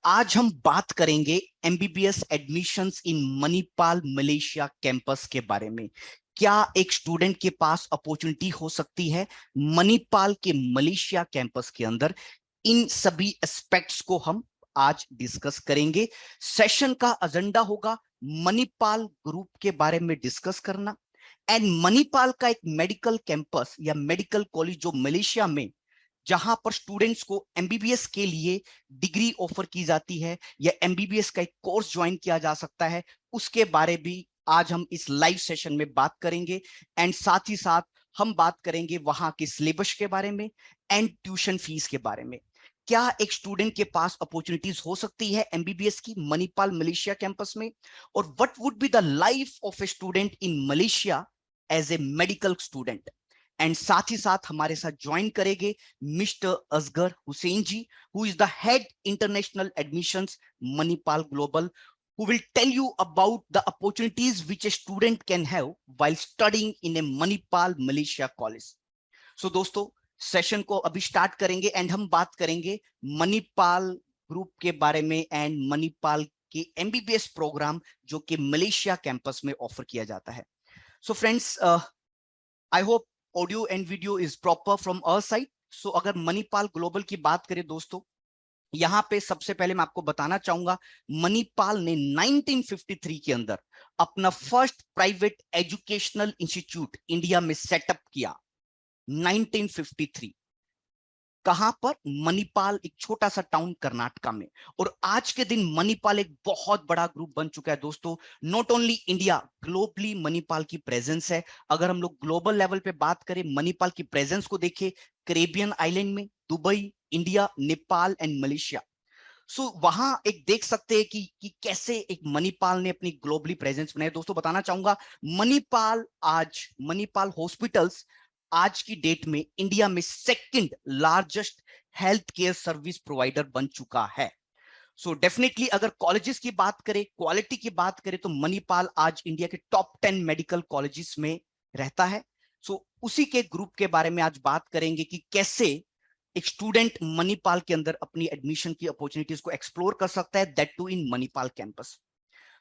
आज हम बात करेंगे MBBS admissions in Manipal Malaysia campus के बारे में। क्या एक स्टूडेंट के पास अपॉर्चुनिटी हो सकती है मणिपाल के मलेशिया कैंपस के अंदर? इन सभी एस्पेक्ट्स को हम आज डिस्कस करेंगे। सेशन का एजेंडा होगा मणिपाल ग्रुप के बारे में डिस्कस करना, एंड मणिपाल का एक मेडिकल कैंपस या मेडिकल कॉलेज जो मलेशिया में, जहां पर स्टूडेंट्स को एमबीबीएस के लिए डिग्री ऑफर की जाती है या एमबीबीएस का एक कोर्स ज्वाइन किया जा सकता है, उसके बारे भी आज हम इस लाइव सेशन में बात करेंगे। एंड साथ ही साथ हम बात करेंगे वहां के सिलेबस के बारे में एंड ट्यूशन फीस के बारे में। क्या एक स्टूडेंट के पास अपॉर्चुनिटीज हो सकती है एमबीबीएस की मणिपाल मलेशिया कैंपस में, और what would be the life of a student in Malaysia as a medical student. And साथ ही साथ हमारे साथ ज्वाइन करेंगे mister Asghar Hussain ji, who is the head international admissions Manipal Global, who will tell you about the opportunities which a student can have while studying in a Manipal Malaysia college. So दोस्तों, session को अभी start करेंगे and हम बात करेंगे Manipal group के बारे में एंड मणिपाल के एमबीबीएस प्रोग्राम जो कि मलेशिया कैंपस में ऑफर किया जाता है। So friends, I hope audio and video is proper from our side. So अगर मणिपाल ग्लोबल की बात करें दोस्तों, यहां पे सबसे पहले मैं आपको बताना चाहूंगा, मणिपाल ने 1953 के अंदर अपना first private educational institute India में सेटअप किया। 1953 कहां पर? मणिपाल, एक छोटा सा टाउन कर्नाटका में। और आज के दिन मणिपाल एक बहुत बड़ा ग्रुप बन चुका है दोस्तों। Not only India, globally Manipal की प्रेजेंस है। अगर हम लोग ग्लोबल लेवल पे बात करें, मणिपाल की प्रेजेंस को देखें, कैरेबियन आइलैंड में, Dubai, India, Nepal and Malaysia. So वहां एक देख सकते हैं कि कैसे एक मणिपाल ने अपनी ग्लोबली प्रेजेंस बनाई। दोस्तों बताना चाहूंगा, मणिपाल हॉस्पिटल्स आज की डेट में इंडिया में second largest health care service provider बन चुका है। सो डेफिनेटली अगर कॉलेजेस की बात करें, क्वालिटी की बात करें, तो मणिपाल आज इंडिया के टॉप 10 मेडिकल कॉलेजेस में रहता है। सो उसी के ग्रुप के बारे में आज बात करेंगे कि कैसे एक स्टूडेंट मणिपाल के अंदर अपनी एडमिशन की अपॉर्चुनिटीज को एक्सप्लोर कर सकता है, that too in Manipal campus.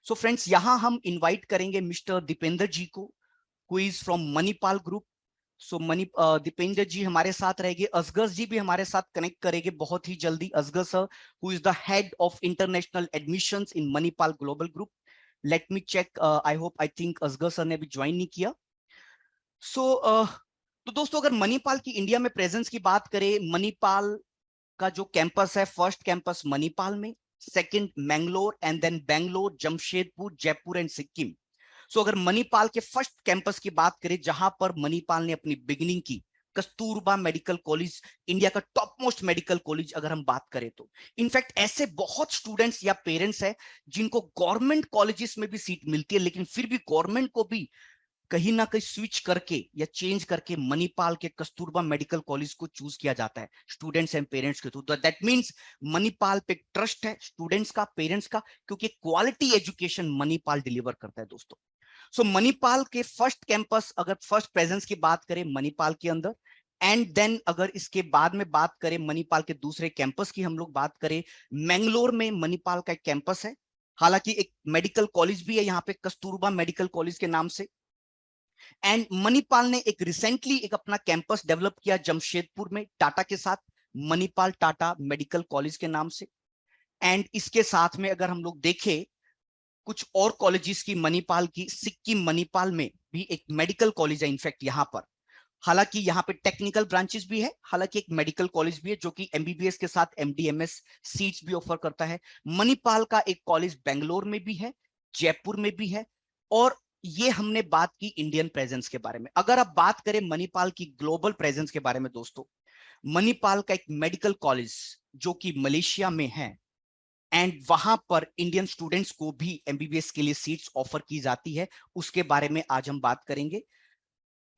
So friends, यहां हम इनवाइट करेंगे मिस्टर दीपेंद्र जी को, who is from Manipal group. So Dipendra ji हमारे साथ रहेंगे। असगर जी भी हमारे साथ कनेक्ट करेंगे बहुत ही जल्दी। Asghar sir, who is the head of international admissions in Manipal Global group. Let me check, I think Asghar sir ने अभी ज्वाइन नहीं किया। सो तो दोस्तों, अगर मणिपाल की इंडिया में प्रेजेंस की बात करें, मणिपाल का जो कैंपस है, फर्स्ट कैंपस मणिपाल में, second Mangalore, and then Bangalore, Jamshedpur, Jaipur and Sikkim. So अगर मणिपाल के फर्स्ट कैंपस की बात करें, जहां पर मणिपाल ने अपनी बिगिनिंग की, कस्तूरबा मेडिकल कॉलेज, इंडिया का टॉप मोस्ट मेडिकल कॉलेज अगर हम बात करें तो। इनफैक्ट ऐसे बहुत स्टूडेंट्स या पेरेंट्स हैं जिनको गवर्नमेंट कॉलेजेस में भी सीट मिलती है, लेकिन फिर भी गवर्नमेंट को भी कहीं ना कहीं स्विच करके या चेंज करके मणिपाल के कस्तूरबा मेडिकल कॉलेज को चूज किया जाता है स्टूडेंट्स एंड पेरेंट्स के थ्रू। तो दैट मींस मणिपाल पे ट्रस्ट है स्टूडेंट्स का, पेरेंट्स का, क्योंकि क्वालिटी एजुकेशन मणिपाल डिलीवर करता है दोस्तों। सो मणिपाल के फर्स्ट कैंपस, अगर फर्स्ट प्रेजेंस की बात करें मणिपाल के अंदर, एंड देन अगर इसके बाद में बात करें मणिपाल के दूसरे कैंपस की, हम लोग बात करें, मैंगलोर में मणिपाल का एक कैंपस है। हालांकि एक मेडिकल कॉलेज भी है यहाँ पे, कस्तूरबा मेडिकल कॉलेज के नाम से। एंड मणिपाल ने एक रिसेंटली एक अपना कैंपस डेवलप किया जमशेदपुर में टाटा के साथ, मणिपाल टाटा मेडिकल कॉलेज के नाम से। एंड इसके साथ में अगर हम लोग देखें कुछ और कॉलेजेस की, मणिपाल की सिक्किम मणिपाल में भी एक मेडिकल कॉलेज है इनफैक्ट यहाँ पर। हालांकि यहाँ पे टेक्निकल ब्रांचेस भी है, हालांकि एक मेडिकल कॉलेज भी है जो कि एमबीबीएस के साथ एमडीएमएस सीट्स भी ऑफर करता है। मणिपाल का एक कॉलेज बेंगलोर में भी है, जयपुर में भी है। और ये हमने बात की इंडियन प्रेजेंस के बारे में। अगर आप बात करें मणिपाल की ग्लोबल प्रेजेंस के बारे में दोस्तों, मणिपाल का एक मेडिकल कॉलेज जो कि मलेशिया में है, एंड वहां पर इंडियन स्टूडेंट्स को भी एमबीबीएस के लिए सीट्स ऑफर की जाती है, उसके बारे में आज हम बात करेंगे।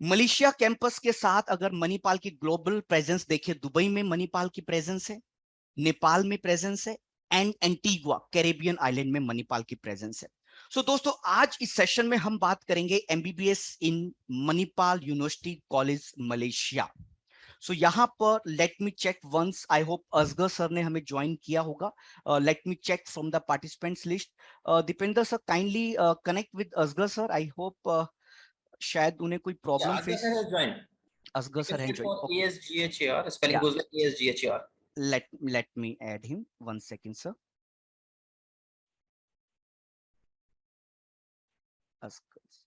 मलेशिया कैंपस के साथ अगर मणिपाल की ग्लोबल प्रेजेंस देखें, दुबई में मणिपाल की प्रेजेंस है, नेपाल में प्रेजेंस है, एंड एंटीगुआ कैरेबियन आइलैंड में मणिपाल की प्रेजेंस है। सो दोस्तों, आज इस सेशन में हम बात करेंगे MBBS in Manipal university college Malaysia. So यहाँ पर let me check once, I hope Asghar sir ने हमें ज्वाइन किया होगा. Let me check from the participants list. Dipendra sir kindly connect with Asghar sir. I hope शायद उन्हें कोई प्रॉब्लम फेस. असगर सर हैं join. Okay, ASGHAR spelling goes like ASGHAR. let me add him. 1 second, sir. Asghar sir.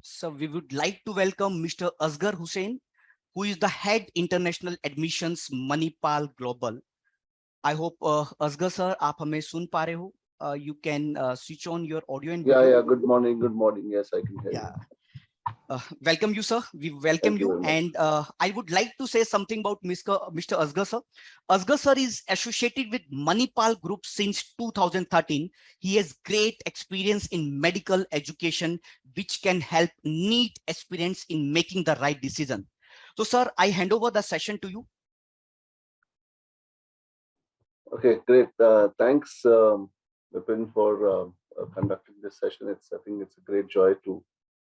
So we would like to welcome Mr. Asghar Hussain, who is the head international admissions Manipal Global. I hope Asghar sir, आप हमें सुन पा रहे हो? You can switch on your audio and video. Yeah. Good morning. Good morning. Yes, I can hear you. Welcome you, sir. We welcome you. And I would like to say something about Mr. Asghar sir. Asghar sir is associated with Manipal Group since 2013. He has great experience in medical education, which can help NEET aspirants in making the right decision. So, sir, I hand over the session to you. Okay, great. Thanks, Vipin, for conducting this session. I think it's a great joy to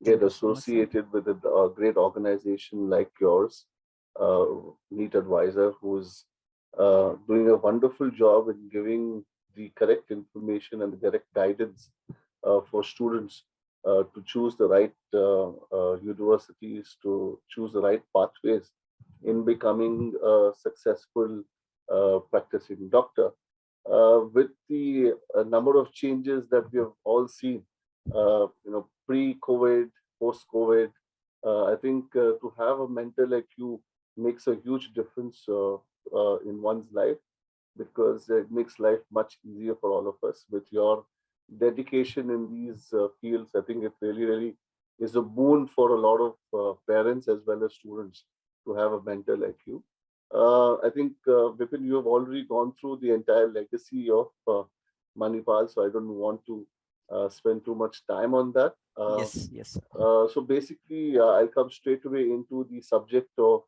get associated with a great organization like yours, NEET Advisor, who's doing a wonderful job in giving the correct information and the correct guidance for students to choose the right universities, to choose the right pathways in becoming a successful practicing doctor. With the number of changes that we have all seen, pre-COVID, post-COVID, I think to have a mental IQ makes a huge difference in one's life, because it makes life much easier for all of us. With your dedication in these fields, I think it really is a boon for a lot of parents as well as students to have a mental IQ. I think, Vipin, you have already gone through the entire legacy of Manipal, so I don't want to spend too much time on that. Yes. So basically, I'll come straight away into the subject of,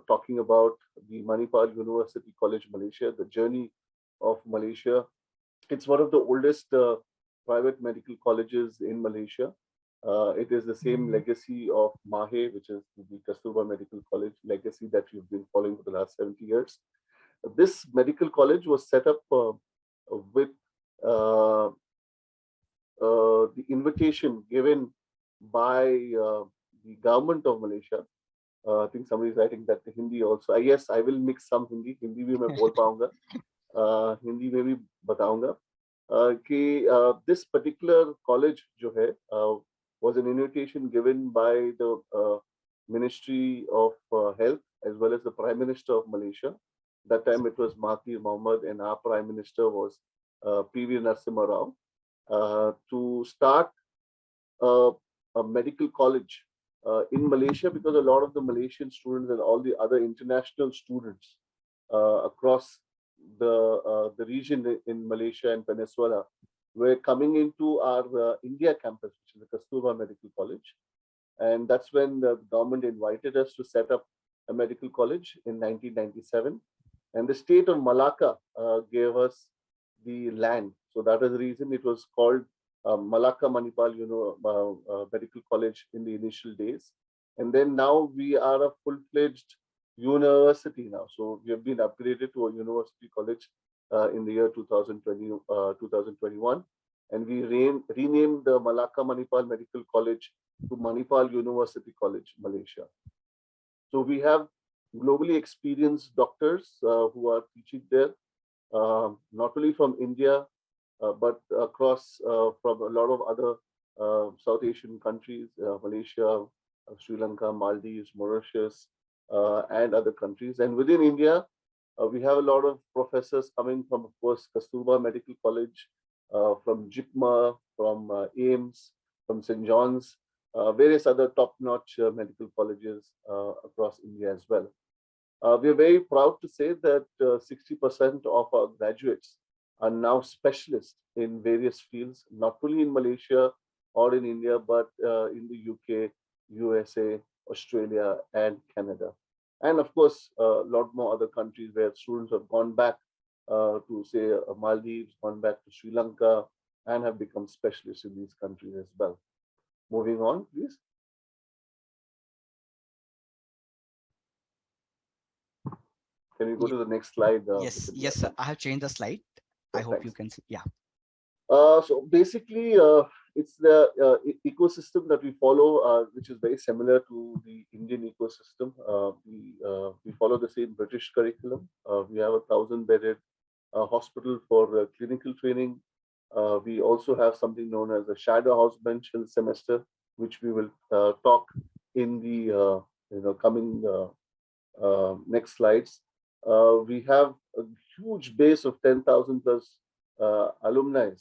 talking about the Manipal University College Malaysia, the journey of Malaysia. It's one of the oldest private medical colleges in Malaysia. It is the same legacy of Mahe, which is the Kasturba Medical College legacy that we've been following for the last 70 years. This medical college was set up with the invitation given by the government of Malaysia. I think somebody is writing that the Hindi also. Yes, I will mix some Hindi. Hindi भी मैं बोल पाऊंगा. Hindi में भी बताऊंगा. This particular college जो है was an invitation given by the Ministry of Health as well as the Prime Minister of Malaysia. That time it was Mahathir Mohamad, and our Prime Minister was P.V. Narasimha Rao, to start a medical college in Malaysia, because a lot of the Malaysian students and all the other international students across the region in Malaysia and Peninsula were coming into our India campus, which is the Kasturba Medical College. And that's when the government invited us to set up a medical college in 1997. And the state of Malacca gave us the land. So that is the reason it was called Malacca Manipal Medical College in the initial days. And then now we are a full-fledged university now. So we have been upgraded to a university college in the year 2021. And we renamed the Malacca Manipal Medical College to Manipal University College, Malaysia. So we have globally experienced doctors who are teaching there, not only from India, but across from a lot of other South Asian countries, Malaysia, Sri Lanka, Maldives, Mauritius, and other countries. And within India, we have a lot of professors coming from, of course, Kasturba Medical College, from JIPMA, from AIMS, from St. John's, various other top-notch medical colleges across India as well. We are very proud to say that 60% of our graduates are now specialists in various fields, not only in Malaysia or in India, but in the UK, USA, Australia, and Canada. And of course, a lot more other countries where students have gone back to, say, Maldives, gone back to Sri Lanka, and have become specialists in these countries as well. Moving on, please. Can you go to the next slide? Yes, sir. I have changed the slide. I hope you can see. Yeah. So basically, it's the ecosystem that we follow, which is very similar to the Indian ecosystem. We follow the same British curriculum. We have 1,000-bedded hospital for clinical training. We also have something known as a shadow house bench semester, which we will talk in the coming next slides. We have a huge base of 10,000 plus alumni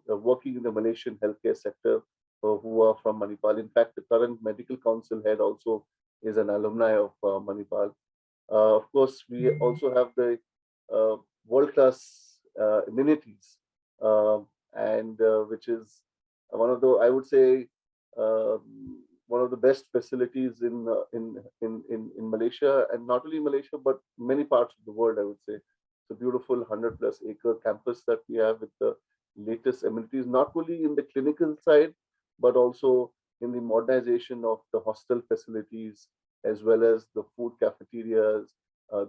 working in the Malaysian healthcare sector who are from Manipal. In fact, the current medical council head also is an alumni of Manipal. Of course, we also have the world-class amenities, and which is one of the, I would say, one of the best facilities in Malaysia, and not only Malaysia, but many parts of the world, I would say. It's a beautiful 100+ acre campus that we have with the latest amenities, not only in the clinical side, but also in the modernization of the hostel facilities, as well as the food cafeterias,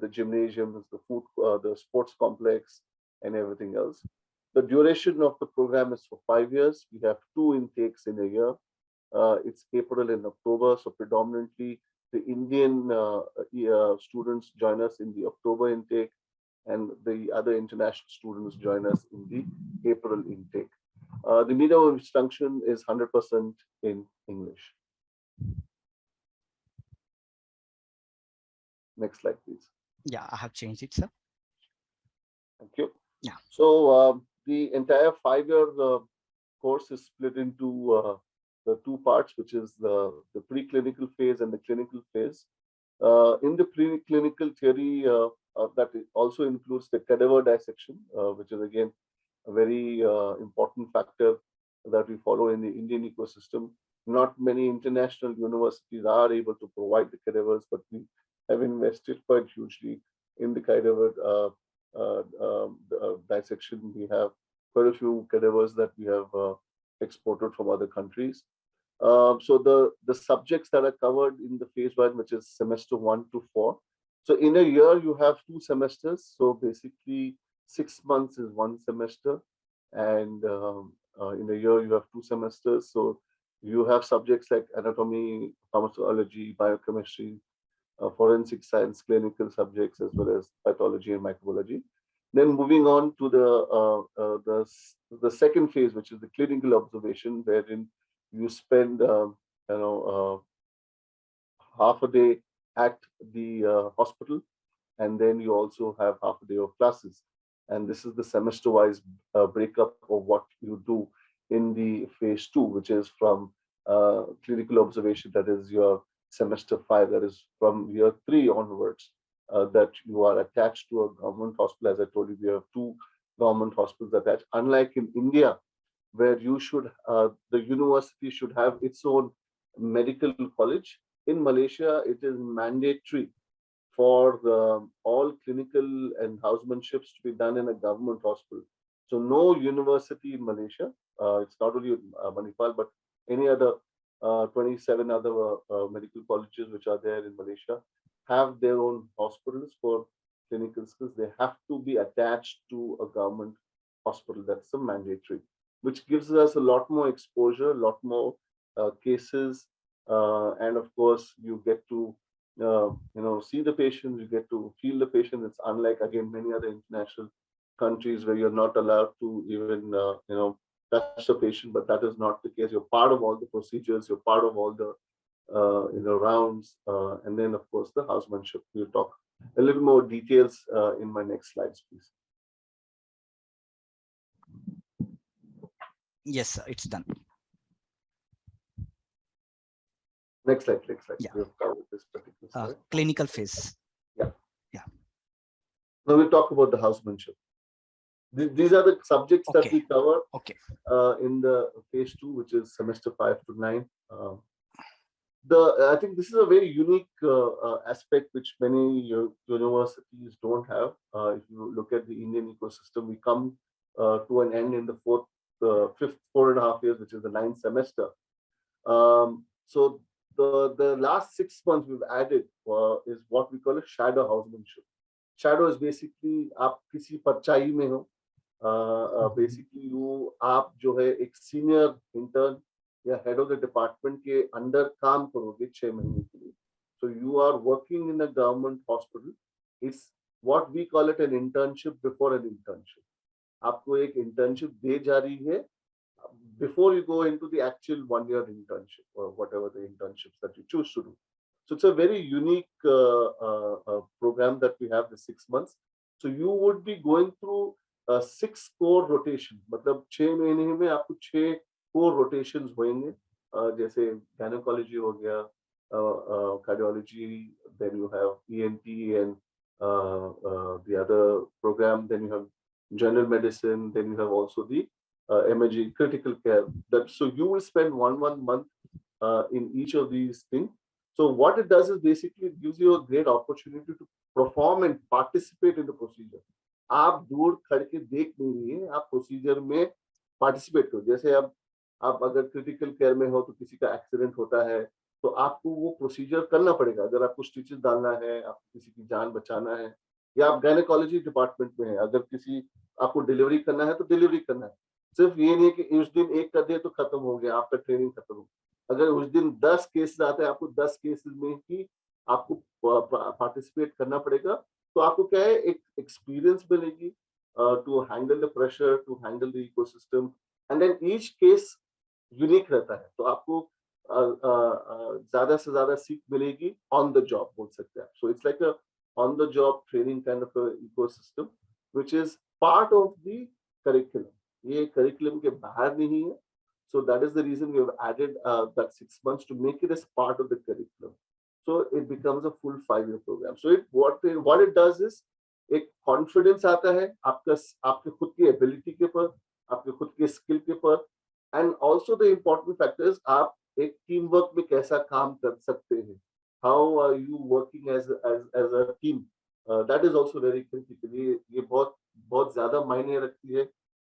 the gymnasiums, the sports complex, and everything else. The duration of the program is for 5 years. We have 2 intakes in a year. It's April and October, so predominantly the Indian students join us in the October intake, and the other international students join us in the April intake. The medium of instruction is 100% in English. Next slide, please. Yeah, I have changed it, sir. Thank you. Yeah. So the entire 5-year course is split into the 2 parts, which is the preclinical phase and the clinical phase. In the preclinical theory, that also includes the cadaver dissection, which is again a very important factor that we follow in the Indian ecosystem. Not many international universities are able to provide the cadavers, but we have invested quite hugely in the cadaver dissection. We have quite a few cadavers that we have exported from other countries. So the subjects that are covered in the phase 1, which is semester 1 to 4. So in a year, you have 2 semesters. So basically 6 months is 1 semester. And in a year, you have 2 semesters. So you have subjects like anatomy, pharmacology, biochemistry, forensic science, clinical subjects, as well as pathology and microbiology. Then moving on to the second phase, which is the clinical observation, wherein you spend half a day at the hospital, and then you also have half a day of classes. And this is the semester-wise breakup of what you do in the phase 2, which is from clinical observation, that is your semester 5, that is from year 3 onwards, that you are attached to a government hospital. As I told you, we have 2 government hospitals attached. Unlike in India, where you should, the university should have its own medical college. In Malaysia, it is mandatory for all clinical and housemanships to be done in a government hospital. So no university in Malaysia, it's not only Manipal, but any other 27 other medical colleges which are there in Malaysia have their own hospitals for clinical skills. They have to be attached to a government hospital. That's a mandatory, which gives us a lot more exposure, a lot more cases, and of course you get to see the patient, you get to feel the patient. It's unlike, again, many other international countries where you're not allowed to even touch the patient, but that is not the case. You're part of all the procedures, you're part of all the rounds, and then of course the housemanship. We'll talk a little more details in my next slides, please. Yes, sir, it's done. Next slide, next slide. Yeah. We have covered this particular slide. Clinical phase. Yeah. Yeah. Now we'll talk about the housemanship. These are the subjects that we cover in the phase 2, which is semester 5 to 9. I think this is a very unique aspect which many universities don't have. If you look at the Indian ecosystem, we come to an end in the fifth 4.5 years, which is the 9th semester. So the last 6 months we've added is what we call a shadow housemanship. Shadow is basically आप किसी परछाई में हो, basically आप जो है एक senior intern या head of the department के अंडर काम करोगे 6 महीने के लिए. So you are working in a government hospital. It's what we call it an internship before an internship. आपको एक internship दी जा रही है before you go into the actual 1-year internship or whatever the internships that you choose to do. So it's a very unique program that we have, the 6 months. So you would be going through 6 core rotation. मतलब 6 महीने में आपको 6 core rotations होंगे. जैसे gynecology हो गया, cardiology, then you have ENT and the other program, then you have general medicine, then you have also the emergency critical care. So you will spend one month in each of these things. So what it does is basically it gives you a great opportunity to perform and participate in the procedure. आप दूर खड़ के देख नहीं रही हैं, आप procedure में पार्टिसिपेट करो. जैसे अब आप अगर क्रिटिकल केयर में हो तो किसी का एक्सीडेंट होता है तो आपको वो प्रोसीजर करना पड़ेगा. अगर आपको स्टिचेस डालना है, आपको किसी की जान बचाना है, या आप गायनेकोलॉजी डिपार्टमेंट में है, अगर किसी आपको डिलीवरी करना है तो डिलीवरी करना है. सिर्फ ये नहीं कि उस दिन एक कर दिया तो खत्म हो गया, आपका ट्रेनिंग खत्म हो. अगर उस दिन 10 केसेस आते हैं, आपको 10 केसेस में ही आपको पार्टिसिपेट करना पड़ेगा. तो आपको क्या है, एक एक्सपीरियंस मिलेगी to handle the pressure, to handle the ecosystem, and then each case unique रहता है. तो आपको ज्यादा से ज्यादा सीख मिलेगी ऑन द जॉब बोल सकते हैं. So it's like a on the job training kind of ecosystem which is part of the curriculum. ये करिकुलम के बाहर नहीं है. So that is the reason we have added that 6 months to make it as part of the curriculum. So it becomes a full 5-year program. So what it does is एक confidence आता है आपके खुद की ability के पर, आपके खुद के skill के पर, and also the important factor is आप एक team work में कैसा काम कर सकते हैं. How are you working as a team? That is also very critical. ये बहुत ज़्यादा मायने रखती है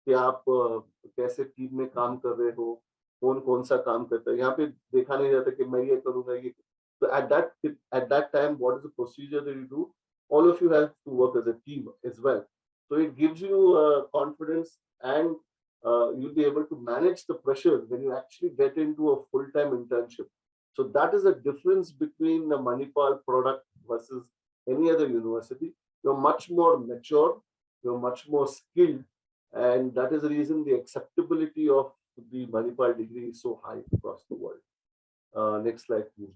कि आप कैसे टीम में काम कर रहे हो, कौन सा काम करता है. यहाँ पे देखा नहीं जाता कि मैं ये करूँगा ये. So at that time, what is the procedure that you do? All of you have to work as a team as well. So it gives you confidence, and you'll be able to manage the pressure when you actually get into a full-time internship. So that is the difference between the Manipal product versus any other university. You're much more mature, you're much more skilled, and that is the reason the acceptability of the Manipal degree is so high across the world. Next slide, please.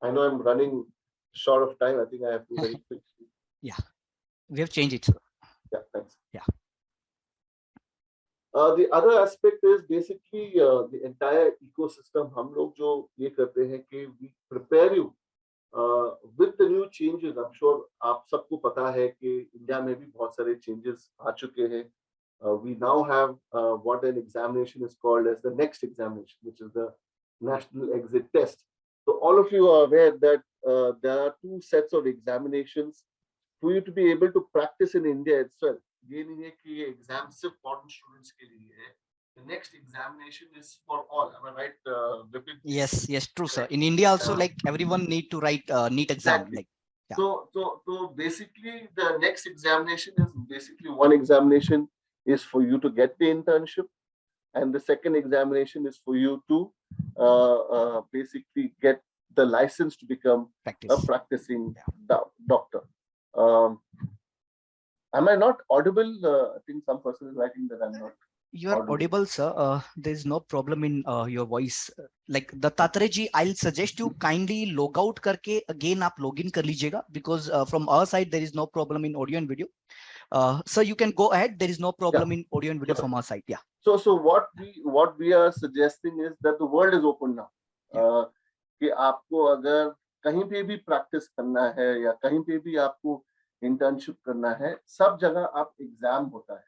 I know I'm running short of time. I think I have to very quickly. Yeah, we have changed it. Yeah, thanks. Yeah. The other aspect is basically the entire ecosystem. हम लोग जो ये करते हैं कि we prepare you with the new changes. I'm sure आप सबको पता है कि इंडिया में भी बहुत सारे changes आ चुके हैं. We now have what an examination is called as the next examination, which is the national exit test. So all of you are aware that there are 2 sets of examinations for you to be able to practice in India itself. ये नहीं है कि ये exam सिर्फ foreign students के लिए है. The next examination is for all. Am I right? Vipin? Yes, true, sir. In India also, like everyone need to write NEET exam. Exactly. Like, yeah. So basically, the next examination is basically one examination is for you to get the internship, and the second examination is for you to basically get the license to become a practicing doctor. Am I not audible? I think some person is writing that I'm not. You are audible, sir. There is no problem in your voice. Like Dattatreya ji, I'll suggest you kindly log out करके again आप login कर लीजिएगा, because from our side there is no problem in audio and video. So you can go ahead. There is no problem in audio and video from our side. Yeah. So what we are suggesting is that the world is open now. कि आपको अगर कहीं पे भी practice करना है या कहीं पे भी आपको internship करना है, सब जगह आप exam होता है.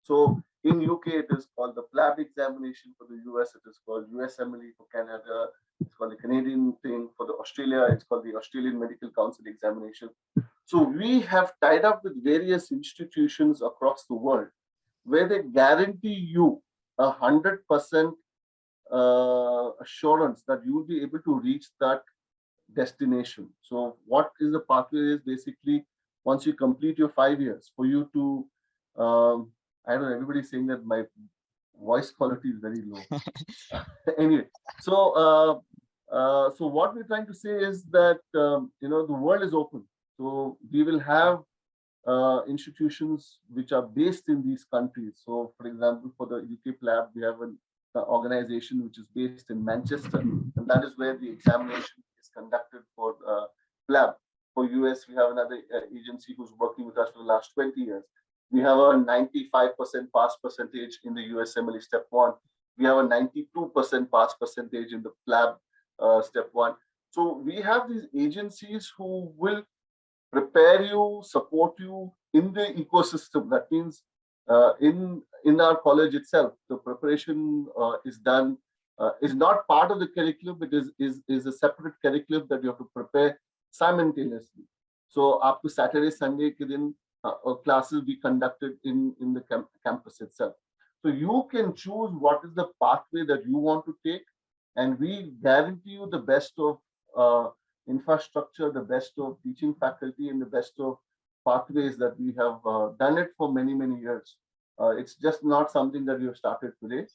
So in UK, it is called the PLAB examination. For the US, it is called USMLE. For Canada, it's called the Canadian thing. For the Australia, it's called the Australian Medical Council examination. So we have tied up with various institutions across the world where they guarantee you 100% assurance that you will be able to reach that destination. So what is the pathway is basically once you complete your 5 years for you to, I don't know, everybody's saying that my voice quality is very low. Anyway, so what we're trying to say is that, the world is open. So we will have institutions which are based in these countries. So, for example, for the UK PLAB, we have an organization which is based in Manchester, and that is where the examination is conducted for PLAB. For US, we have another agency who's working with us for the last 20 years. We have a 95% pass percentage in the USMLE Step 1. We have a 92% pass percentage in the PLAB Step 1. So we have these agencies who will prepare you, support you in the ecosystem. That means in our college itself, the preparation is done, is not part of the curriculum, but is a separate curriculum that you have to prepare simultaneously. So after Saturday, Sunday, classes be conducted in the campus itself. So you can choose what is the pathway that you want to take, and we guarantee you the best of infrastructure, the best of teaching faculty, and the best of pathways that we have done it for many, many years. It's just not something that we have started today.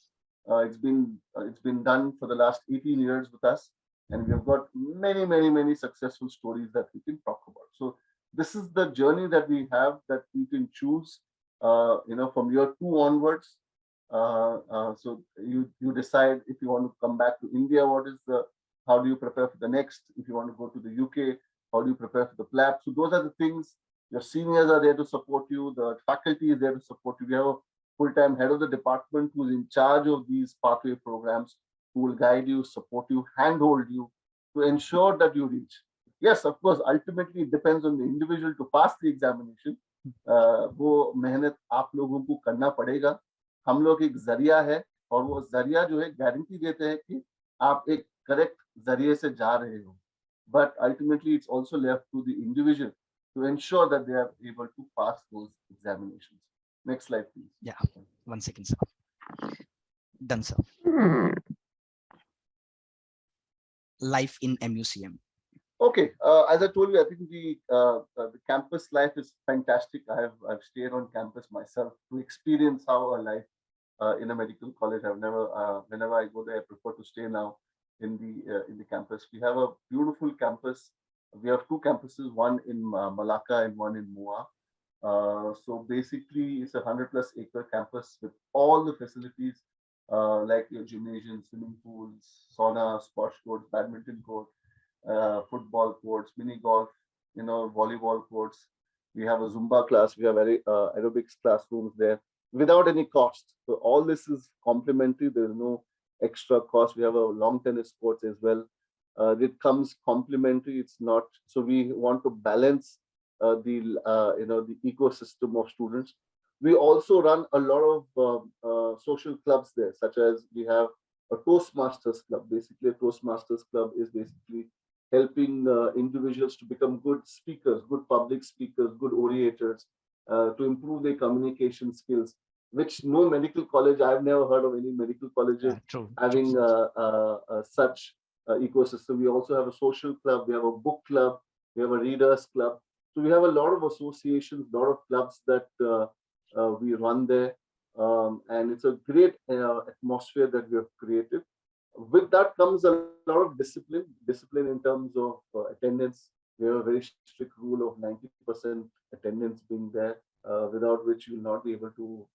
It's been done for the last 18 years with us, and we have got many, many, many successful stories that we can talk about. So this is the journey that we have, that you can choose, from year 2 onwards. So you decide if you want to come back to India, how do you prepare for the next? If you want to go to the UK, how do you prepare for the PLAB? So those are the things. Your seniors are there to support you. The faculty is there to support you. We have a full-time head of the department who's in charge of these pathway programs, who will guide you, support you, handhold you to ensure that you reach. Yes, of course, ultimately it depends on the individual to pass the examination. वो मेहनत आप लोगों को करना पड़ेगा. हम लोग एक जरिया है, और वो जरिया जो है गारंटी देते हैं कि आप एक करेक्ट जरिए से जा रहे हो. But ultimately, it's also left to the individual to ensure that they are able to pass those examinations. Next slide, please. Yeah, 1 second, sir. Done, sir. Life in MUCM. Okay, as I told you, I think the campus life is fantastic. I've stayed on campus myself to experience how a life in a medical college. I've never, whenever I go there, I prefer to stay now in the campus. We have a beautiful campus. We have 2 campuses, one in Malacca and one in Moa. So basically, it's a 100+ acre campus with all the facilities like your gymnasium, swimming pools, sauna, squash courts, badminton court, football courts, mini golf, volleyball courts. We have a Zumba class. We have aerobics classrooms there without any cost. So all this is complimentary. There is no extra cost. We have a long tennis courts as well. It comes complimentary. It's not. So we want to balance the ecosystem of students. We also run a lot of social clubs there, such as we have a Toastmasters club. Basically, a Toastmasters club is basically helping individuals to become good speakers, good public speakers, good orators, to improve their communication skills, which no medical college, I've never heard of any medical colleges having such ecosystem. We also have a social club, we have a book club, we have a readers club. So we have a lot of associations, a lot of clubs that we run there. And it's a great atmosphere that we have created. With that comes a lot of discipline in terms of attendance. We have a very strict rule of 90% attendance being there, without which you will not be able to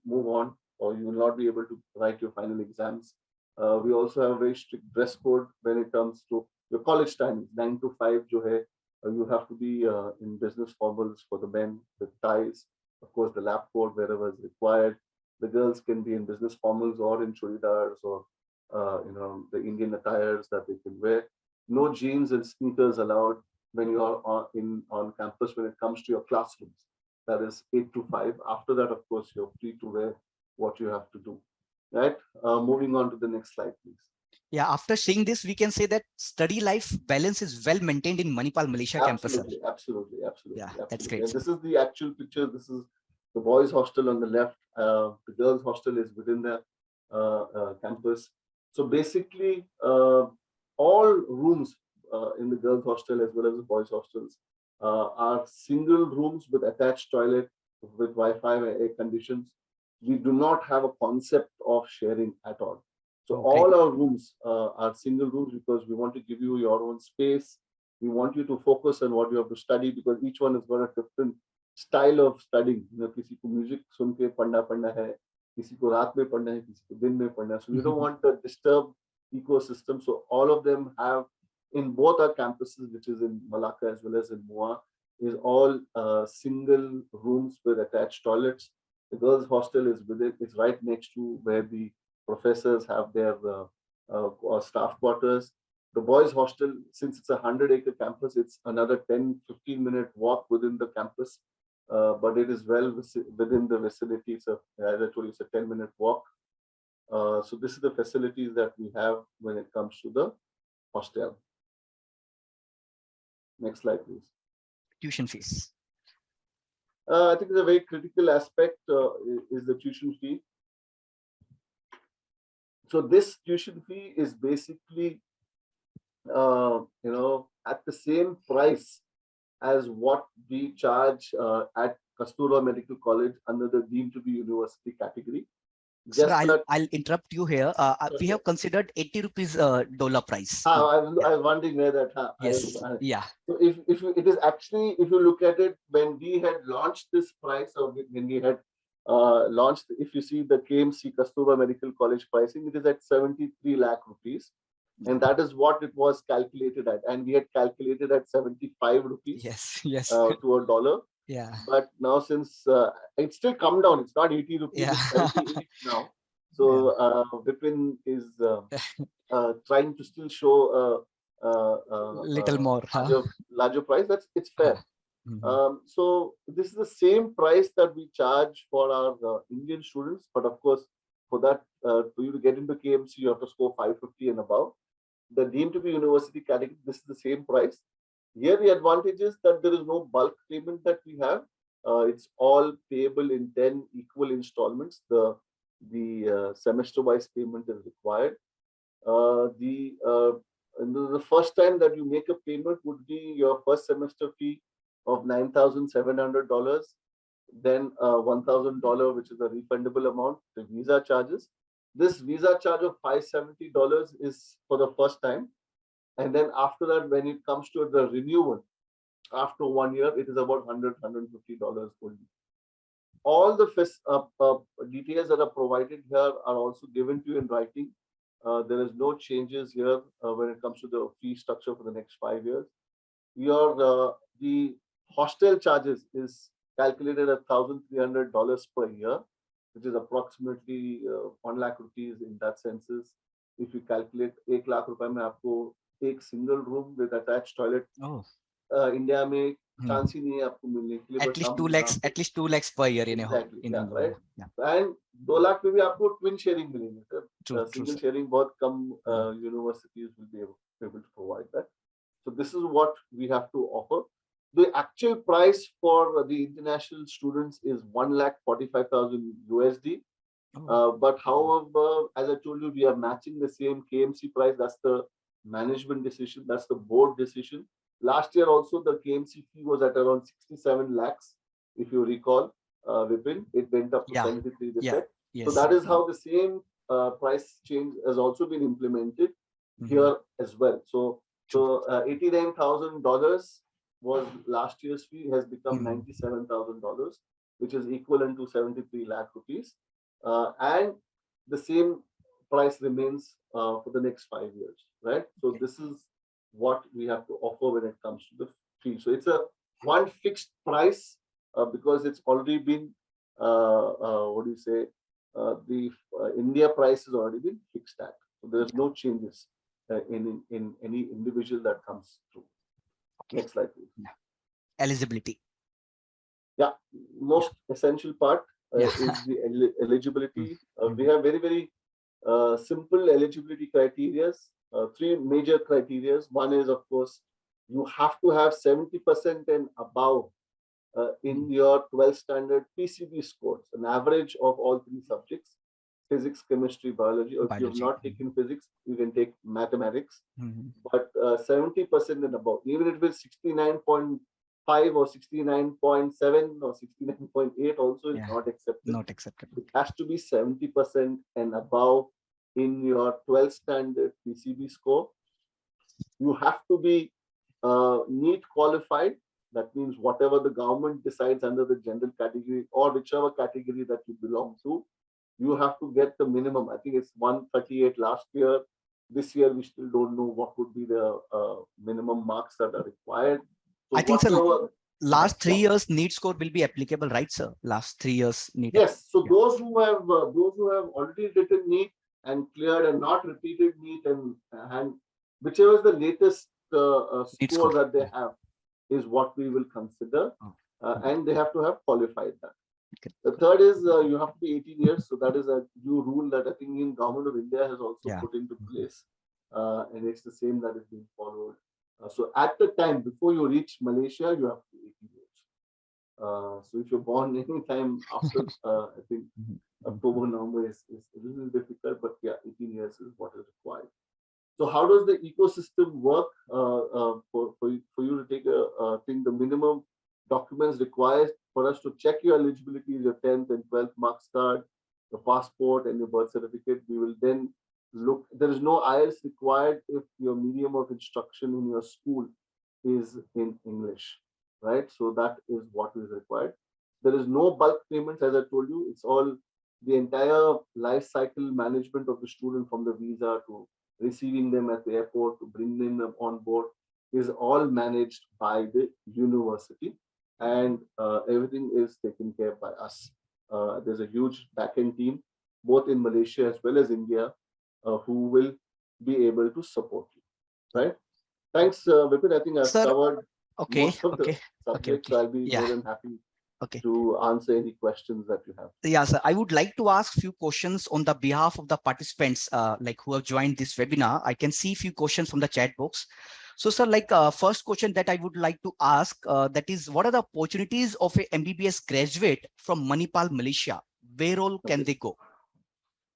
move on, or you will not be able to write your final exams. We also have a very strict dress code when it comes to your college timings. 9 to 5 jo hai, you have to be in business formals for the men with ties. Of course, the lab coat wherever is required. The girls can be in business formals or in churidars or the Indian attires that they can wear. No jeans and sneakers allowed when you are on campus when it comes to your classrooms. that is 8 to 5. After that, of course, you're free to wear what you have to do, right? Moving on to the next slide, please. Yeah, after seeing this, we can say that study life balance is well maintained in Manipal Malaysia campus. Absolutely. Yeah, Absolutely. that's great. And this is the actual picture. This is the boys' hostel on the left. The girls' hostel is within the campus. So basically, all rooms in the girls' hostel as well as the boys' hostels are single rooms with attached toilet, with Wi-Fi and air conditions. We do not have a concept of sharing at all. So all our rooms are single rooms because we want to give you your own space. We want you to focus on what you have to study because each one has got a different style of studying. You know, किसी को music सुन के पढ़ना है, किसी को रात में पढ़ना है, किसी को दिन में पढ़ना है. So we don't want to disturb ecosystem. So all of them have in both our campuses, which is in Malacca as well as in MUA, is all single rooms with attached toilets. The girls' hostel is with it. It's right next to where the professors have their staff quarters. The boys' hostel, since it's a 100-acre campus, it's another 10-15-minute walk within the campus, but it is well within the vicinity. So as I told you, it's a 10-minute walk. So this is the facilities that we have when it comes to the hostel. Next slide, please. Tuition fees. I think the very critical aspect is the tuition fee. So this tuition fee is basically, at the same price as what we charge at Kasturba Medical College under the deemed to be university category. Sir, I'll interrupt you here. We have considered 80 rupees dollar price. I was wondering where that. Yes. Yeah. So if it is actually, if you look at it, when we had launched this price, or when we had launched, if you see the KMC Kasturba Medical College pricing, it is at 73 lakh rupees. And that is what it was calculated at. And we had calculated at 75 rupees. Yes. To a dollar. Yeah. But now since it's still come down, it's not 80 rupees, yeah. it's 78 now. So Vipin is trying to still show little more larger price. It's fair. So this is the same price that we charge for our Indian students, but of course, for that, for you to get into KMC, you have to score 550 and above. The deemed to be university category, this is the same price. Here the advantage is that there is no bulk payment that we have. It's all payable in 10 equal installments. The semester-wise payment is required. The first time that you make a payment would be your first semester fee of $9,700, then $1,000, which is a refundable amount, the visa charges. This visa charge of $570 is for the first time. And then after that, when it comes to the renewal, after 1 year, it is about $100, $150 only. All the details that are provided here are also given to you in writing. There is no changes here when it comes to the fee structure for the next 5 years. The hostel charges is calculated at $1,300 per year, which is approximately 1 lakh rupees in that census. If you calculate 1 lakh rupees, mein aapko एक single room with attached toilet. India में chance ही नहीं है आपको मिलने के लिए. At least 2 lakhs per year in exactly, in yeah, right? Yeah. And 2 lakh पे भी आपको twin sharing मिलेंगे. Single sharing बहुत कम universities will be able to provide that. So this is what we have to offer. The actual price for the international students is 1,45,000 USD. But however, as I told you, we are matching the same KMC price. That's the management decision. That's the board decision. Last year also, the KMC fee was at around 67 lakhs. If you recall, Vipin, it went up to 73. Yes. So that is how the same price change has also been implemented here as well. So $89,000 was last year's fee, has become $97,000, which is equivalent to 73 lakh rupees. And the same price remains for the next 5 years, right? So this is what we have to offer when it comes to the fee. So it's a one fixed price because it's already been, the India price has already been fixed at. So there's no changes in any individual that comes through. Next slide, please. Eligibility. Yeah, most essential part Yeah. is the eligibility. Mm. We have very, very simple eligibility criteria. Three major criteria. One is, of course, you have to have 70% and above in your 12th standard PCB scores, an average of all three subjects: physics, chemistry, biology. Or if you have Biology. not taken physics, you can take mathematics. Mm. But 70% and above, even if it is 69.5 or 69.7 or 69.8, also is Yeah, not accepted. not acceptable. It has to be 70% and above in your 12th standard PCB score. You have to be NEET qualified. That means whatever the government decides under the general category or whichever category that you belong to, you have to get the minimum. I think it's 138 last year. This year, we still don't know what would be the minimum marks that are required. So I think, sir, whatever, last 3 years NEET score will be applicable, right, sir? Last 3 years NEET. yes. So Yeah. those who have already written NEET and cleared and not repeated NEET and whichever is the latest NEET score score. that they have is what we will consider, and they have to have qualified that. Okay. The third is you have to be 18 years. So that is a new rule that I think in Government of India has also Yeah. put into place, and it's the same that is being followed. So at the time before you reach Malaysia, you have to be 18 years. So if you're born anytime after, I think October, November is a little difficult, but yeah, 18 years is what is required. So how does the ecosystem work for you to take a thing? The minimum documents required for us to check your eligibility is your 10th and 12th marks card, your passport, and your birth certificate. We will then look. There is no IELTS required if your medium of instruction in your school is in English, right? So that is what is required. There is no bulk payments, as I told you. It's all the entire life cycle management of the student, from the visa to receiving them at the airport to bringing them on board, is all managed by the university, and everything is taken care by us. There's a huge backend team, both in Malaysia as well as India, who will be able to support you, right? Thanks, Vipin. I think I've Sir, covered okay, most of the subjects. So I'll be more than happy to answer any questions that you have. Yeah, sir. I would like to ask few questions on the behalf of the participants, like who have joined this webinar. I can see few questions from the chat box. So, sir, like first question that I would like to ask, that is, what are the opportunities of a MBBS graduate from Manipal, Malaysia? Where all can they go?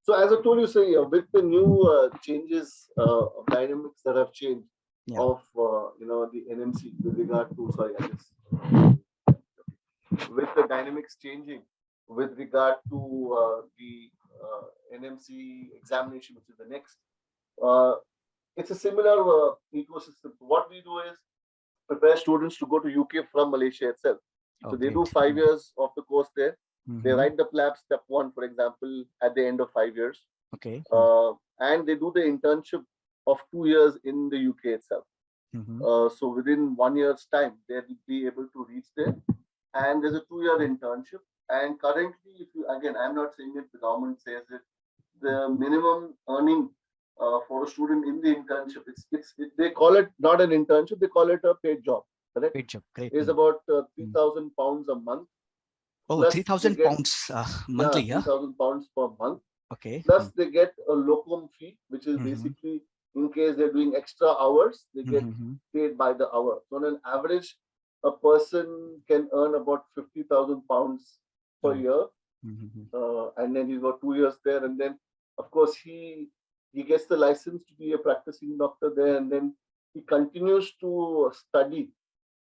So, as I told you, say, with the new changes of dynamics that have changed of the NMC with regard to, sorry, I just with the dynamics changing with regard to the NMC examination, which is the next. It's a similar ecosystem. What we do is prepare students to go to UK from Malaysia itself. So they do 5 years of the course there. They write the PLAB step 1, for example, at the end of 5 years. Okay. And they do the internship of 2 years in the UK itself. So within 1 year's time, they will be able to reach there. And there's a 2-year internship. And currently, if you, again, I'm not saying it, the government says it, the minimum earning for a student in the internship, they call it not an internship, they call it a paid job. Correct? Paid job, great. Is about £3,000 a month. Oh, £3,000 monthly, yeah? £3,000 per month. Okay. Plus, they get a locum fee, which is basically in case they're doing extra hours, they get paid by the hour. So on an average, a person can earn about £50,000 per year, and then he's got 2 years there, and then of course he gets the license to be a practicing doctor there, and then he continues to study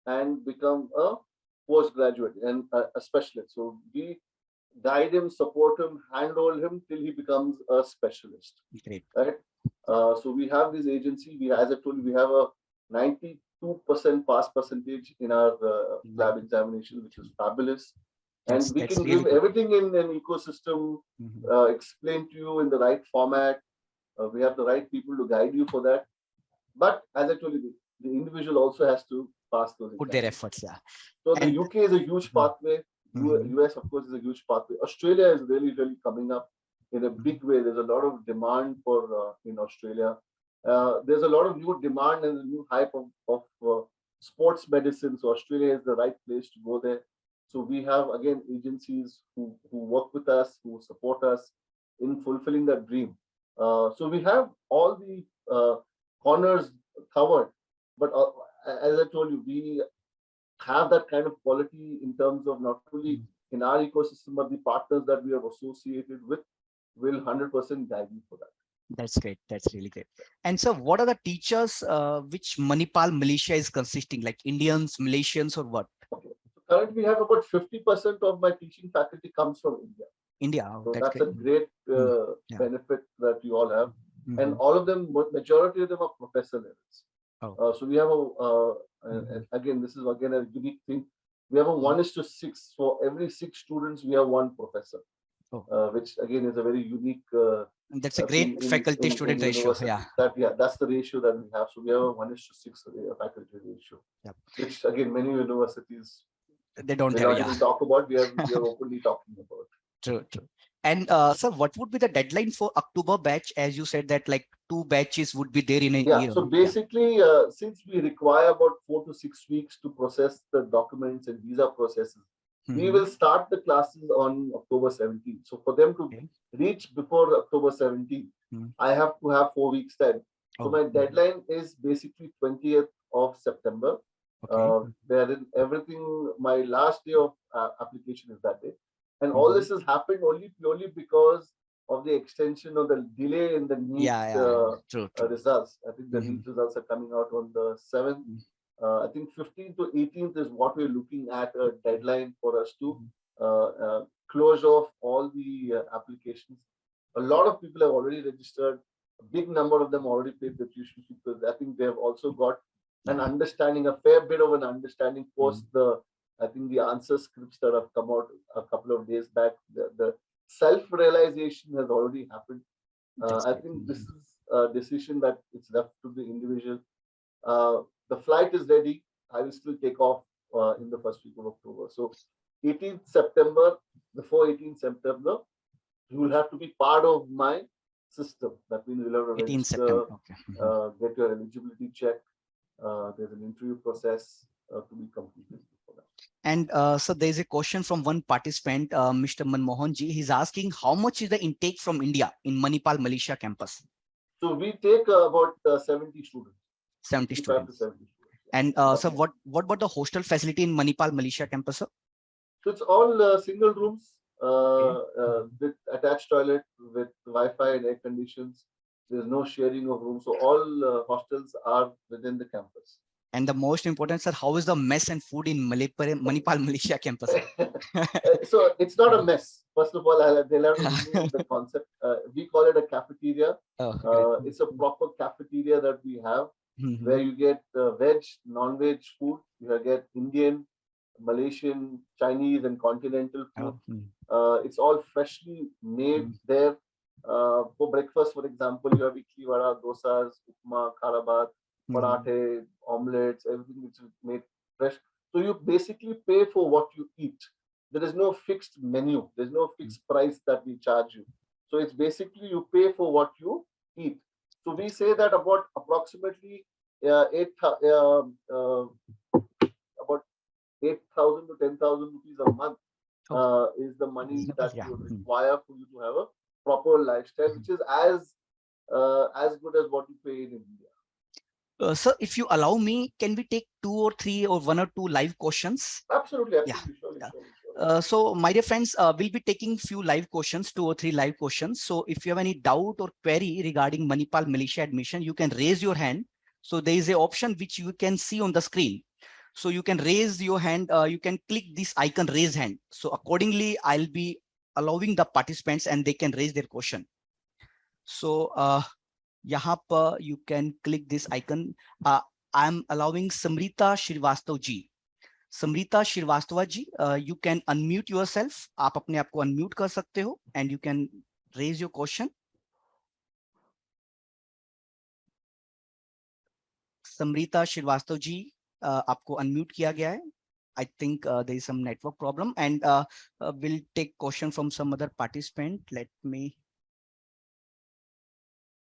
and become a postgraduate and a specialist. So we guide him, support him, handhold him till he becomes a specialist. Great. Right. So we have this agency. As I told you, we have a 92% pass percentage in our lab examination, which is fabulous. And we can give everything in an ecosystem, explain to you in the right format. We have the right people to guide you for that. But as I told you, the individual also has to pass those. Put their efforts, yeah. So the UK is a huge pathway. US, of course, is a huge pathway. Australia is really, really coming up in a big way. There's a lot of demand for in Australia. There's a lot of new demand and a new hype of sports medicine. So Australia is the right place to go there. So we have again agencies who work with us, who support us in fulfilling that dream. So we have all the corners covered. But as I told you, we have that kind of quality in terms of not only in our ecosystem, but the partners that we are associated with will 100% guide you for that. That's great. That's really great. And so what are the teachers which Manipal Malaysia is consisting, like Indians, Malaysians, or what? Okay. So currently we have about 50% of my teaching faculty comes from India. India. Oh, So that's that's a great Yeah. benefit that you all have. Mhm. And all of them, majority of them are professor levels. Oh. So we have again, this is again a unique thing. We have a 1:6. For every 6 students, we have 1 professor, which again is a very unique. That's a great faculty-student ratio. Yeah. That's the ratio that we have. So we have a 1:6 faculty ratio, which again many universities they don't not have. even talk about. We are openly talking about. True. And sir, what would be the deadline for October batch? As you said that like 2 batches would be there in a year. So basically, since we require about 4 to 6 weeks to process the documents and visa processes, we will start the classes on October 17th. So for them to reach before October 17th, I have to have 4 weeks time. So my deadline is basically 20th of September. Wherein everything, my last day of application is that day. And all this has happened purely because of the extension of the delay in the NEET results. I think the NEET results are coming out on the 7th. I think 15th to 18th is what we're looking at a deadline for us to close off all the applications. A lot of people have already registered. A big number of them already paid the tuition fee because I think they have also got an understanding, a fair bit of an understanding post I think the answer scripts that have come out a couple of days back. The self-realization has already happened. I think this is a decision that it's left to the individual. The flight is ready. I will still take off in the first week of October. So 18th September, before 18th September, you will have to be part of my system. That means you'll have to register, get your eligibility check. There's an interview process to be completed before that. And so there's a question from one participant, Mr. Manmohan ji. He's asking how much is the intake from India in Manipal Malaysia campus? So we take about 70 students. 70 students. 70 students. And so what about the hostel facility in Manipal Malaysia campus, sir? So it's all single rooms with attached toilet, with Wi-Fi and air conditions. There's no sharing of rooms. So all hostels are within the campus. And the most important, sir, how is the mess and food in Manipal Malaysia campus? So it's not a mess. First of all, they'll have to remove the concept. We call it a cafeteria. It's a proper cafeteria that we have where you get veg, non-veg food. You get Indian, Malaysian, Chinese, and continental food. It's all freshly made there. For breakfast, for example, you have idli vada, dosas, upma, kharabat, parathe, omelets, everything which is made fresh. So you basically pay for what you eat. There is no fixed menu. There's no fixed price that we charge you. So it's basically you pay for what you eat. So we say that about approximately 8,000 to 10,000 rupees a month is the money that you require for you to have a proper lifestyle, which is as good as what you pay in India. Sir, if you allow me, can we take 2 or 3 or 1 or 2 live questions? Absolutely. Sure. So my dear friends, we'll be taking few live questions, 2 or 3 live questions. So if you have any doubt or query regarding Manipal Malaysia admission, you can raise your hand. So there is an option which you can see on the screen. So you can raise your hand, you can click this icon raise hand. So accordingly, I'll be allowing the participants and they can raise their question. So यहाँ पर you can click this icon. I'm allowing Samrita Shrivastava ji. Samrita Shrivastava ji, you can unmute yourself. आप अपने आप को unmute कर सकते हो and you can raise your question. Samrita Shrivastava ji, आपको unmute किया गया है. I think there is some network problem and we'll take question from some other participant. Let me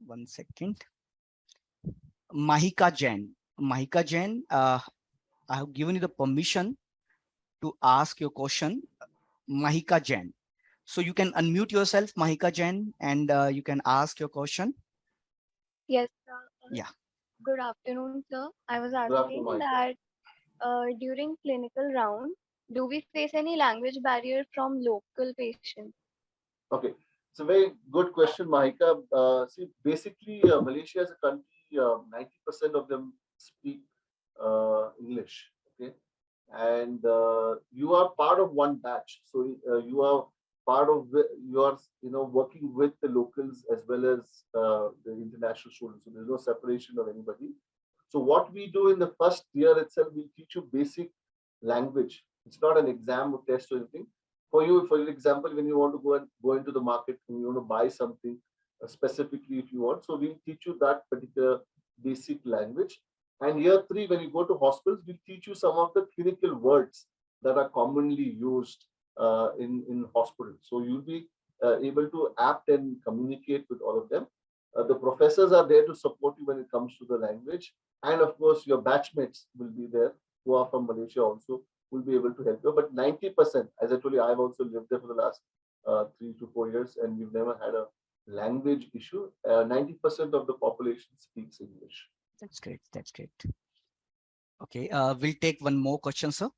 1 second. Mahika Jain. Mahika Jain, I have given you the permission to ask your question, Mahika Jain. So you can unmute yourself, Mahika Jain, and you can ask your question. Yes, Yeah. good afternoon, sir. I was Good afternoon, asking Mike. that during clinical round, do we face any language barrier from local patients? Okay, it's a very good question, Mahika. See, basically, Malaysia as a country, 90% of them speak English. Okay, and you are part of one batch, so you are part of you are working with the locals as well as the international students. So there's no separation of anybody. So what we do in the first year itself, we teach you basic language. It's not an exam or test or anything. For you, for example, when you want to go into the market and you want to buy something specifically if you want, so we teach you that particular basic language. And year three, when you go to hospitals, we teach you some of the clinical words that are commonly used in hospitals. So you'll be able to apt and communicate with all of them. The professors are there to support you when it comes to the language. And of course, your batchmates will be there who are from Malaysia also, will be able to help you. But 90%, as I told you, I've also lived there for the last 3 to 4 years, and we've never had a language issue. 90% of the population speaks English. That's great. That's great. Okay, we'll take one more question, sir.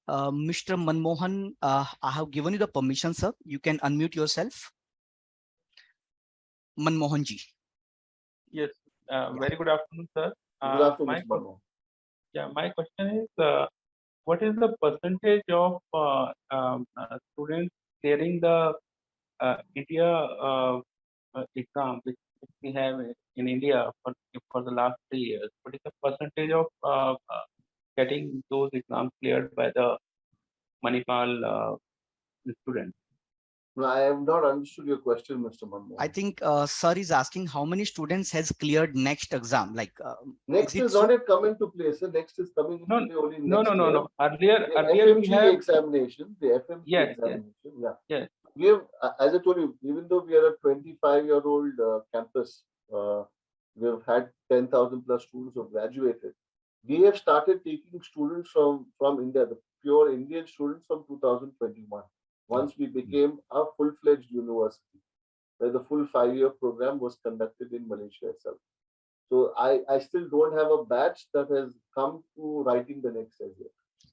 Mr. Manmohan, I have given you the permission, sir. You can unmute yourself. Manmohan ji. Yes, very good afternoon, sir. Good afternoon, Mr. Manmohan. Yeah, my question is, what is the percentage of students clearing the India exam which we have in India for the last 3 years? What is the percentage of getting those exams cleared by the Manipal students? No, I have not understood your question, Mr. Manmohan. I think sir is asking how many students has cleared next exam. Like next is not yet come into place. So next is coming into play only next year. No. Earlier FMG we have examination. The FMG yes, examination. yes. Yeah. Yes. We have, as I told you, even though we are a 25-year-old campus, we have had 10,000 plus students who have graduated. We have started taking students from India, the pure Indian students from 2021. Once we became a full-fledged university, where the full 5-year program was conducted in Malaysia itself. So I still don't have a batch that has come to writing the next exam,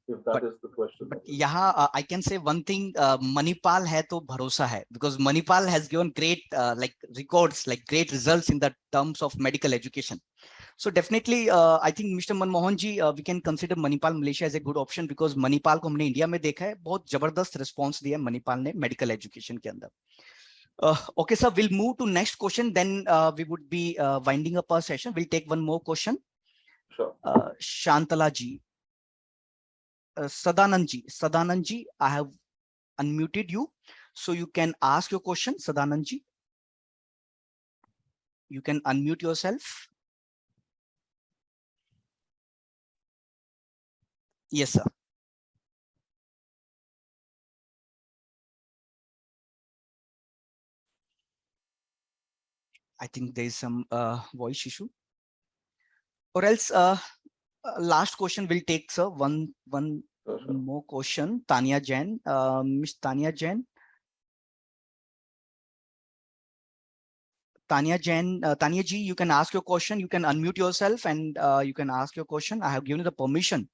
if that is the question. But yeah, I can say one thing, Manipal hai to bharosa hai, because Manipal has given great like records, like great results in the terms of medical education. So definitely, I think Mr. Manmohan ji, we can consider Manipal Malaysia as a good option, because Manipal को हमने India में देखा है, बहुत जबरदस्त response दिया Manipal ने medical education के अंदर. Okay, sir, we'll move to next question. Then we would be winding up our session. We'll take one more question. Sure. Shantala ji. Sadanand ji, I have unmuted you, so you can ask your question. Sadanand ji, you can unmute yourself. Yes, sir. I think there is some voice issue, or else last question will take, sir. One more question. Tanya Jain, Miss Tanya Jain. Tanya Jain, Tanya ji, you can ask your question. You can unmute yourself and you can ask your question. I have given you the permission.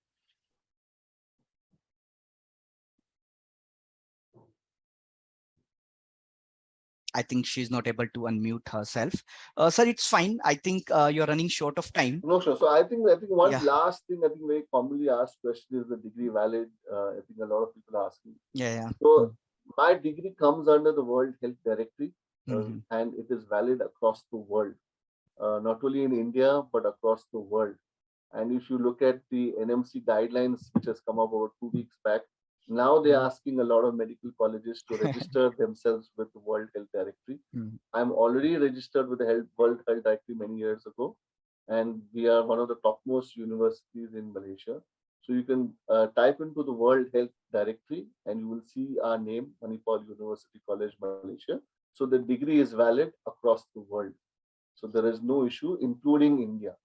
I think she's not able to unmute herself. Sir, it's fine. I think you're running short of time. No, sure. So I think one last thing, I think very commonly asked question is the degree valid? I think a lot of people are asking. Yeah. So my degree comes under the World Health Directory, and it is valid across the world, not only in India but across the world. And if you look at the NMC guidelines, which has come up over 2 weeks back, now they're asking a lot of medical colleges to register themselves with the World Health Directory. I'm already registered with the World Health Directory many years ago, and we are one of the topmost universities in Malaysia. So you can type into the World Health Directory and you will see our name, Manipal University College Malaysia. So the degree is valid across the world. So there is no issue, including India.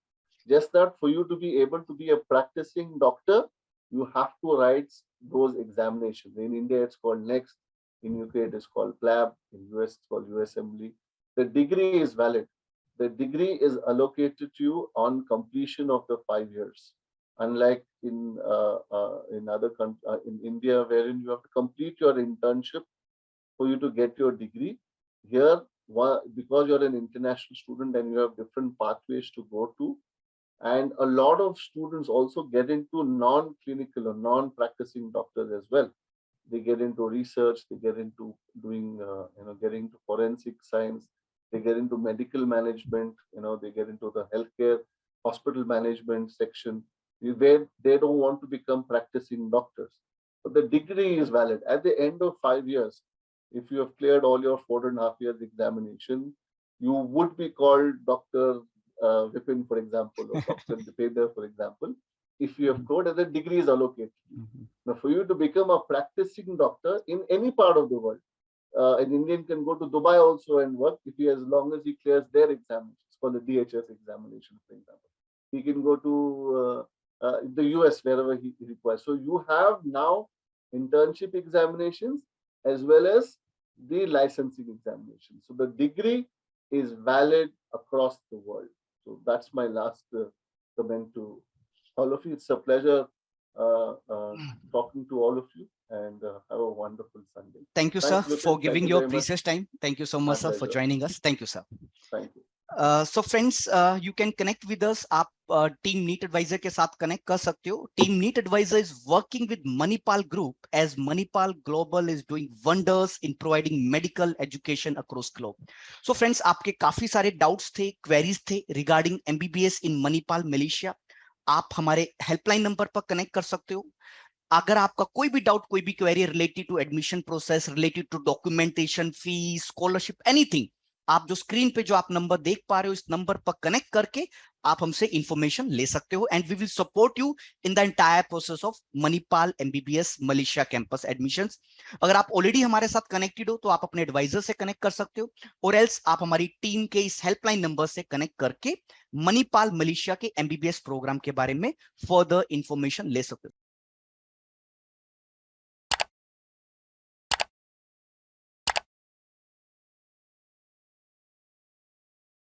Just that for you to be able to be a practicing doctor, you have to write those examinations. In India, it's called NEXT. In UK, it is called PLAB. In US, it's called USMLE. The degree is valid. The degree is allocated to you on completion of the 5 years. Unlike in other countries, in India, wherein you have to complete your internship for you to get your degree. Here, because you're an international student and you have different pathways to go to, and a lot of students also get into non-clinical or non-practicing doctors as well. They get into research, they get into doing, getting into forensic science, they get into medical management, they get into the healthcare, hospital management section, where they don't want to become practicing doctors. But the degree is valid. At the end of 5 years, if you have cleared all your 4.5 years examination, you would be called Dr. Vipin, for example, or Dr. Dipender, for example, if you have cleared and the degree is allocated. Now, for you to become a practicing doctor in any part of the world, an Indian can go to Dubai also and work as long as he clears their examination. It's called the DHS examination, for example. He can go to the US wherever he requires. So you have now internship examinations as well as the licensing examination. So the degree is valid across the world. So that's my last comment to all of you. It's a pleasure talking to all of you, and have a wonderful Sunday. Thank you, Thanks, sir, Vipin. for giving Thank you your very precious time. Thank you so much, My sir, for pleasure. joining us. Thank you, sir. Thank you. So friends, you can connect with us. आप team NEET advisor के साथ connect कर सकते हो. Team NEET advisor is working with Manipal Group, as Manipal Global is doing wonders in providing medical education across globe. So friends, आपके काफी सारे doubts थे, क्वेरीज थे regarding MBBS in Manipal Malaysia. आप हमारे हेल्पलाइन नंबर पर connect कर सकते हो. अगर आपका कोई भी डाउट, कोई भी query related to admission process, related to documentation, fees, scholarship, anything, आप जो स्क्रीन पे जो आप नंबर देख पा रहे हो, इस नंबर पर कनेक्ट करके आप हमसे इंफॉर्मेशन ले सकते हो, and we will support you in the entire process of Manipal MBBS Malaysia campus admissions. अगर आप ऑलरेडी हमारे साथ कनेक्टेड हो तो आप अपने एडवाइजर से कनेक्ट कर सकते हो, और एल्स आप हमारी टीम के इस हेल्पलाइन नंबर से कनेक्ट करके मणिपाल मलेशिया के MBBS प्रोग्राम के बारे में फर्दर इंफॉर्मेशन ले सकते हो.